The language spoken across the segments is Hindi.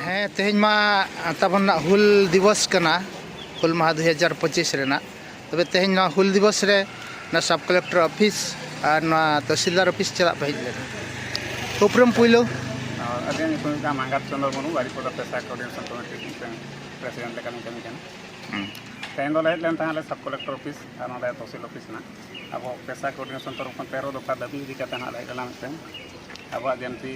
ᱦᱮᱸ ᱛᱮᱦᱮᱧ ᱢᱟ ᱛᱟᱵᱚᱱ ᱦᱩᱞ ᱫᱤᱵᱚᱥ ᱠᱟᱱᱟ, ᱦᱩᱞ ᱢᱟᱦᱟ 2025 ᱨᱮᱱᱟᱜ। तबे तेहन ना हुल दिवस रे ना सब कलेक्टर ऑफिस और ना तहसीलदार ऑफिस चला पे हेज लेना उपरम पुइलो अगे निकुन का मांगात चंद्र मनु बारीकोटा पेशा कोऑर्डिनेशन कमिटी प्रेसिडेंट लेका कमी कन तेहन दो हेज लेन ताले सब कलेक्टर ऑफिस और ना तहसील ऑफिस ना अब पेशा कोऑर्डिनेशन तरफ 13 दफा दाबी इदी कते ना हेज लेना मिते अब जेंती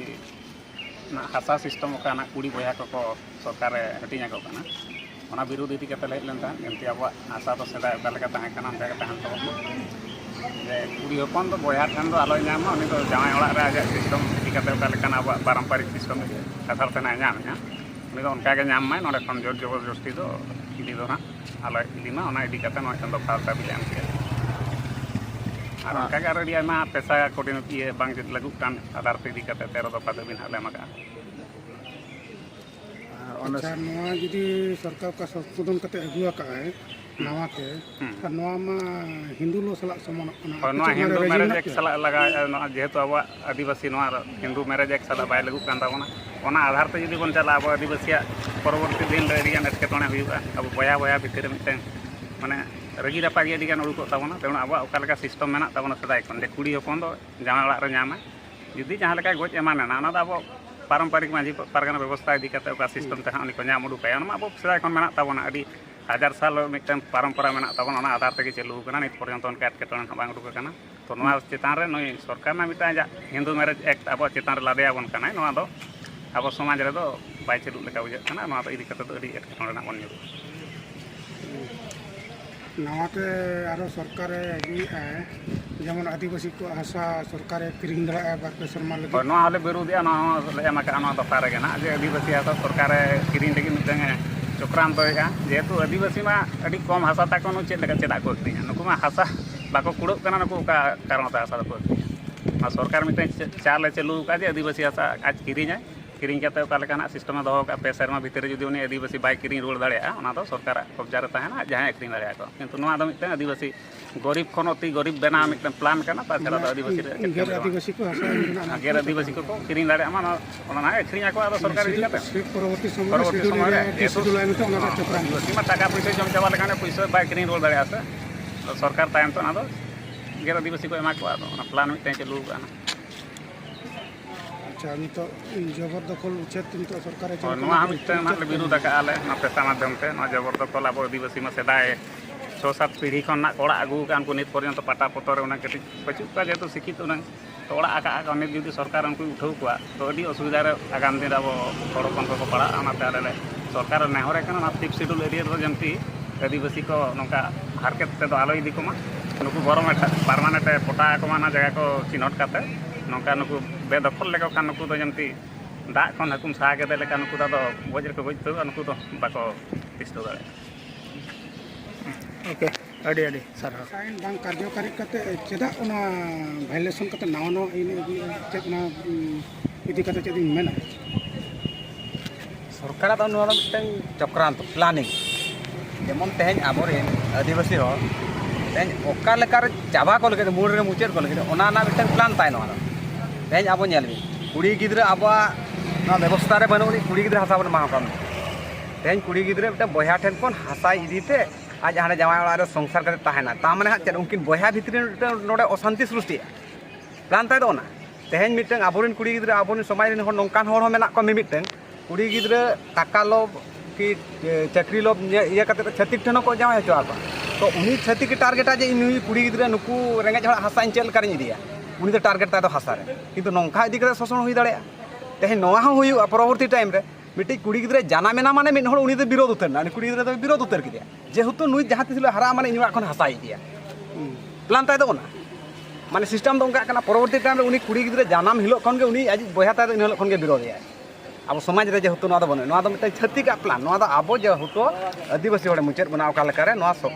ना हासा सिस्टम का कुड़ी बया को सरकार हटिया को काना ओना विरोध इदी कते हेज लेन ता जेंती अब आशा तो सेदा बेलका ताहे काना अंते ताहन तो जे कुड़ी हपन तो बया ठन दो आलोय नाम उनी तो जावाय ओड़ा रे आजा सिस्टम इदी कते बेलका अब पारंपरिक सिस्टम कथार तेना नाम उनी तो उनका के नाम माय नोडे खन जोर जबरदस्ती दो इदी दो ना आलोय इदी मा ओना इदी कते नो चंदो फालता भी एम के और उनका के रेडी आयमा पेशा कोऑर्डिनेट ये बांग जित लागू कान आधार पे इदी कते 13 दफा दबिन हाले मगा अच्छा नवा जुदी सरकार का संशोधन करते अगुआ का है नवा के नवा मा हिंदू लो सला समान और नवा हिंदू मैरिज एक सला लगा जेहेतु अब आदिवासी नवा हिंदू मैरिज एक सला बाय लागू कान ताबोना ओना आधार पे जुदी बन चला अब आदिवासी परवर्ती दिन रे रियान एटकेटोने हुआ अब बया बया भितर मिटे माने रगी रपागी दिगान उडुको ताबोना तेना अब ओका लगा सिस्टम मेना ताबोना सदाय कोन जे कुड़ी हपन दो जामा ओड़ा रे ᱧᱟᱢᱟ जुदी जहां लगा गोज एमाना ना ओना अब पारंपरिक माझी पारगना व्यवस्था इदी कते ओका सिस्टम ते हां उनी को ᱧᱟᱢ उडुकाय ओना अब सदाय कोन मेना ताबोना अडी हजार साल मिटन परंपरा मेना ताबोना ओना आधार तेगे चलू कना नित पर्यंत उनका एटकेटोने बांग उडुक कना तो नोआ चितान रे नोई सरकार ना मिटा जा हिंदू मैरिज एक्ट अब चितान रे लादे आबन कना नोआ दो अब समाज रे दो बाय चलू लेका बुझा कना नोआ तो इदी कते तो अडी एटकेटोने ना बन ᱧᱩᱨᱩ नवा के आरो सरकार अगुई है जेमन आदिवासी को आशा सरकार किरिंग दरा बार शर्मा लगे और नोआ हले विरोधिया नोआ एमा का नोआ दफा रे ना जे आदिवासी आशा सरकार किरिंग लगी मिटन चक्रांत होएगा जेहेतु आदिवासी मा अडी कम हासा ताको नो चेद लगा चेदा को अक्रिया नुकु मा हासा बाको कुड़ो कना नुकु का कारण ता हासा को अक्रिया सरकार मिटन चाल चलू का जे आदिवासी आशा आज किरिंग है किरिंग कते ओका लेकाना सिस्टम दो का पे शर्मा भीतर जुदी उनी आदिवासी बाय किरिंग रोड दाड़िया ओना तो सरकार कब्जा रे ताहेना जहां अक्रिंग दाड़िया को किंतु नोआ दो मिटन आदिवासी गरीब खन अति गरीब बना मिटन प्लान कना ता छरा आदिवासी रे आदिवासी को आशा गैर आदिवासी को किरिंग दाड़िया मा ओना ना अक्रिंग को आदो सरकार इदी कते परवर्ती समय रे शेड्यूल आइम तो ओना चक्रांत आदिवासी मा टाका पैसा जम चावा लेकाने पैसा बाय किरिंग रोड दाड़िया से सरकार तायम तो ना दो गैर आदिवासी को एमा को आदो ओना प्लान मिटन चलू काना अच्छा तो जबरदखल उचित तो सरकार और नोआ मिटन ना विरोध का आले ना पेशा माध्यम ते ना जबरदखल अब आदिवासी मा सेदाय 6-7 पीढ़ी खन ना ओड़ा आगु कान को नित पर्यंत पाटा पतर उना कटी पचु का जेतो शिक्षित उना तो ओड़ा आका आका नित जुदी सरकार उनको उठाव कुआ तो अडी असुविधा रे आगाम दिन अब हड़पन को पड़ा ना ताले सरकार नेहरे कना ना 5 शेड्यूल एरिया रो जमती आदिवासी को नोका हारकेट ते दो आलोय दिको मा नुकु गरम परमानेंट पटा को माना जगह को चिन्हट काते नौका नुकु बेदखल लेका कान नुकु तो जमती दा खन हकुम सा के लेका नुकु दा दो गोज रे को गोज तो नुकु तो बाको तिस्तो दाड़े ओके अडी अडी सर साइन बांग कार्यकारी कते चेदा ओना वायलेशन कते नाव नो इन चेतना इदी कते चेदी मेना सरकार तो नोरा मिटन चक्रांत प्लानिंग जेमन तेहन आबोरेन आदिवासी हो तेहन ओका लेकार चाबा को लगे मूड रे मुचेर को लगे ओना ना मिटन प्लान ताय नोरा तेहन आबो नेलबी कुड़ी गिद्रा आबा ना व्यवस्था रे बनोनी कुड़ी गिद्रा हासा बन माहकाम तेहन कुड़ी गिद्रा मिटन बया ठेन कोन हासा इदीते आज हाने जावाय ओड़ा रे संसार करते ताहेना ता माने चेद उनकिन बया भितरी नोडे अशांति सृष्टि प्लान ताय दोना तेहन मिटन आबोरिन कुड़ी गिद्रा आबोरिन समाज रिन हर नोंकान हर हो मेना को मिमिटन कुड़ी गिद्रा टाका लोभ कि चाकरी लोभ ये करते छत्तीक ठेन को जावाई हचो आको तो उनी छत्तीक के टारगेटा जे नुई कुड़ी गिद्रा नुकु रेंगेज हड़ हासा इन चेल करिन इदिया उनी तो टारगेट ताय तो हासा रे किंतु नोंखा इदी करे शोषण हुई दाड़े तेहे नोआ हो हुई परवर्ती टाइम रे मिट्टी कुड़ी गिद्रा जाना मेना माने मिन हड़ उनी तो विरोध उतर ना कुड़ी गिद्रा तो विरोध उतर किदिया जेहेतु नुई जहां तिस हरा माने इनुआ खन हासा इदिया प्लान ताय दो ना माने सिस्टम दो उनका करना परवर्ती टाइम रे उनी कुड़ी गिद्रा जानम हिलो खन के उनी आज बया ताय इन हिलो खन के विरोध या अब समाज रे जेहेतु नोआ दो बने नोआ दो मिट्टी छत्ती का प्लान नोआ दो आबो जेहेतु आदिवासी हड़ मुचेद बना ओका लेकारे नोआ सब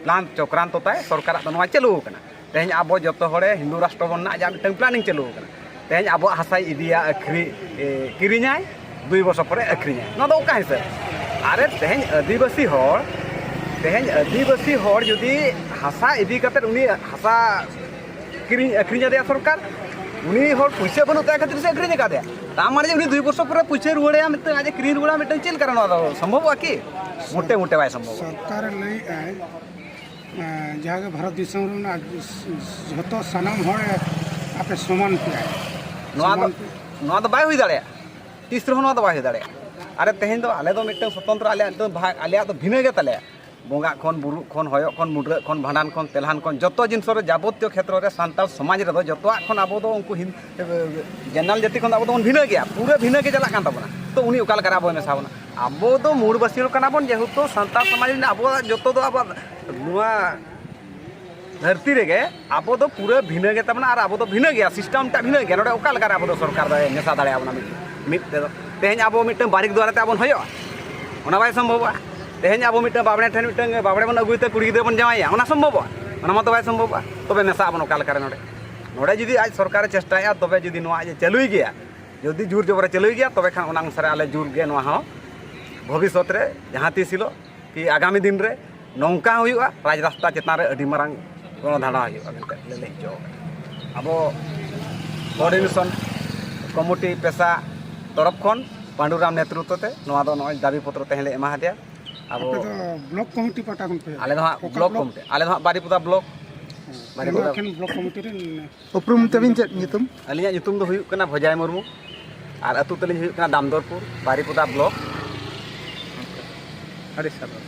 प्लान चक्रांत ताय सरकार तो नोआ चालू कना तेहें अब जो हड़े हिंदू राष्ट्र बना आज मिट्टी प्लानिंग चालू कना तेहें अब हासा इदिया अखरी किरिኛय 2 वर्ष पर अखरीኛय नोआ दो ओका हिसाब अरे तेहें आदिवासी हड़ जुदी हासा इदी करते उनी हासा किरिኝ अखरीኛ दिया सरकार उनी हड़ पैसा बनू ताय खातिर से अखरीñ का दिया तामाने उनी 2 वर्ष पर पैसा रुवाड़े मिट्टी आज किरिኝ रुवाड़ा मिट्टी चेल कर नोआ दो संभव कि मोटे मोटे बाय संभव सरकार लई आए जहाँ के भारत दिसम रे झतो सनम हड़ आपे समान पे नोआ दो बाय हुई दाड़े तीस रहो नोआ दो बाय हुई दाड़े अरे तेहें दो आले दो मिट्टी स्वतंत्र आले तो भाग आले तो भिन्न गे ताले बोंगा खन बुरु खन हय खन मुड्र खन भांडान खन तेलहान खन जतो जिनस रे जाबतीय क्षेत्र रे सांताल समाज रे दो जतो खन आबो दो उनको जनरल जाति खन आबो दो भिन्न गया पूरा भिन्न के चला कान तबना तो उनी ओकाल करा आबो मेसाबना आबो दो मूलवासी कना बन जेहेतु सांताल समाज रे आबो जतो दो आबो नुआ धरती रे आबो दो पूरा भिन्न गे तबना और आबो दो भिन्न गया सिस्टम टा भिन्न गया नोडे ओकाल करा आबो दो सरकार दो मेसा दाड़े आबना मिट तेहें आबो मिट्टे बारिक द्वारा ते आबो हयो ओना बाय संभव तेहें अब मिट्टे बाबड़े ठेन मिट्टे बाबड़े बन अगुते कुड़ी गिद्रा बन जावाया ओना संभव ओना मत बाय संभव तबे मेसा आबन ओका लेकारे नोडे नोडे जुदी आज सरकार चेष्टाया तबे जुदी नोआ जे चालुई गया जुदी जोर जबर चालुई गया तबे खान ओना अनुसार आले जोर गे नोआ हो भविष्यत रे जहां तीस हिलो कि आगामी दिन रे नौका हुआ राज रास्ता चेतान रे अडी मारांग गणधारणा हुआ मेनते ले जो अब कोऑर्डिनेशन कमिटी पेशा तरफ खन पांडुराम नेतृत्व ते नोआ दो नोय दाबी पत्र तेहेले एमा दिया अब ब्लॉक कमिटी पाटा खन पे आले दो ब्लॉक कमिटी आले दो बारीपुदा ब्लॉक ब्लॉक कमिटी रे उपरुम तबिन चेत नितुम अलिया नितुम दो हुयु कना भजाय मुर्मू और अतु तलिन हुयु कना दामदरपुर बारीपुदा ब्लॉक अड़ी सारा